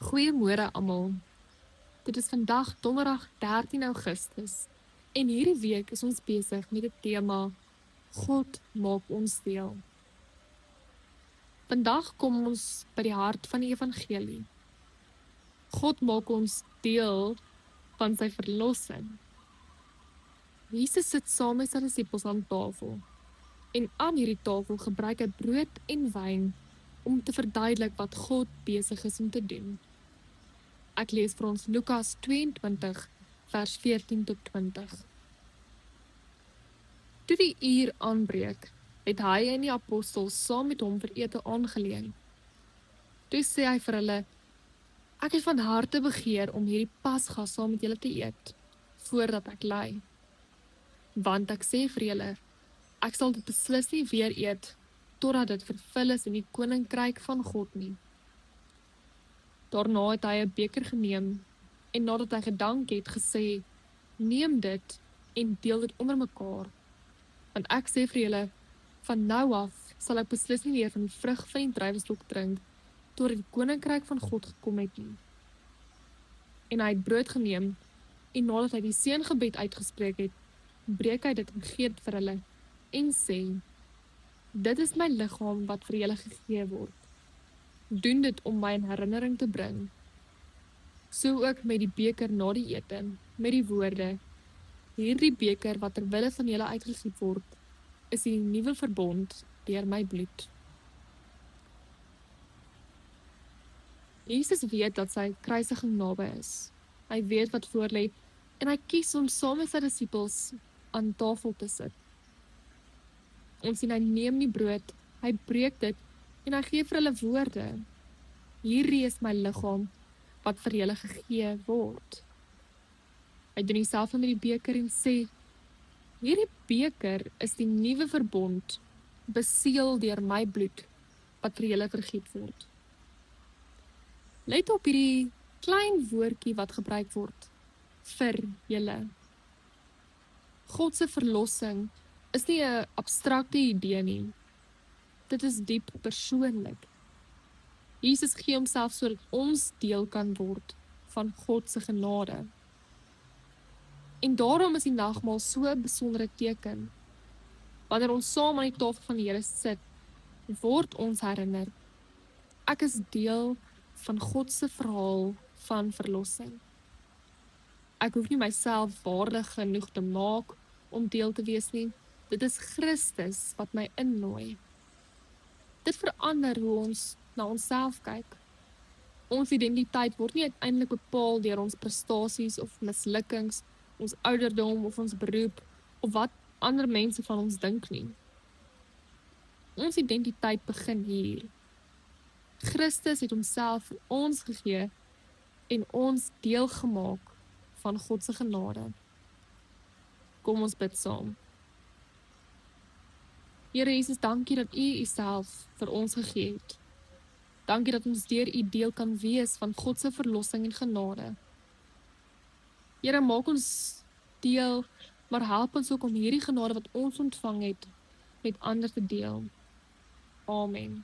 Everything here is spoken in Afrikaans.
Goeiemôre almal. Dit is vandag donderdag 13 Augustus en hierdie week is ons besig met die tema God maak ons deel. Vandag kom ons by die hart van die evangelie. God maak ons deel van sy verlossing. Jesus sit saam met sy disippels aan tafel en aan hierdie tafel gebruik hy brood en wyn om te verduidelik wat God besig is om te doen. Ek lees vir ons Lukas 22 vers 14 tot 20. Toe die uur aanbreek, het hy en die apostels saam met hom vir ete aangeleen. Toe sê hy vir hulle: Ek het van harte begeer om hierdie Pasga saam met julle te eet, voordat ek ly. Want ek sê vir julle, ek sal dit beslis nie weer eet, totdat dit vervul is in die koninkryk van God nie. Daarna het hy 'n beker geneem en nadat hy gedank het, gesê: Neem dit en deel dit onder mekaar. Want ek sê vir julle, van nou af sal ek beslis nie weer van die vrug van die druiwestok drink, totdat die koninkryk van God gekom het nie. En hy het brood geneem en nadat hy die seëngebed uitgespreek het, breek hy dit en gee dit vir hulle en sê: Dit is my liggaam wat vir julle gegee word. Doen dit om my in herinnering te bring. So ook met die beker na die ete, met die woorde: Hierdie beker wat ter wille van julle uitgegiet word, is die nuwe verbond deur my bloed. Jesus weet dat sy kruisiging naby is. Hy weet wat voorlê en hy kies om saam met sy disippels aan tafel te sit. Ons sien hy neem die brood, hy breek dit en hy gee vir hulle woorde: Hierdie is my liggaam wat vir julle gegee word. Hy doen dieselfde met die beker en sê: Hierdie beker is die nuwe verbond, beseël deur my bloed wat vir julle vergiet word. Let op hierdie klein woordjie wat gebruik word: vir julle. God se verlossing is nie 'n abstrakte idee nie. Dit is diep persoonlik. Jesus gee homself sodat ons deel kan word van God se genade. En daarom is die nagmaal so 'n besondere teken. Wanneer ons saam aan die tafel van die Here sit, word ons herinner: Ek is deel van God se verhaal van verlossing. Ek hoef nie myself waardig genoeg te maak om deel te wees nie. Dit is Christus wat my innooi. Dit verander hoe ons na onsself kyk. Ons identiteit word nie uiteindelik bepaal deur ons prestasies of mislukkings, ons ouderdom of ons beroep, of wat ander mense van ons dink nie. Ons identiteit begin hier. Christus het homself vir ons gegee en ons deel gemaak van God se genade. Kom ons bid saam. Here Jesus, dankie dat U Uself vir ons gegee het. Dankie dat ons deur U deel kan wees van God se verlossing en genade. Here, maak ons deel, maar help ons ook om hierdie genade wat ons ontvang het, met ander te deel. Amen.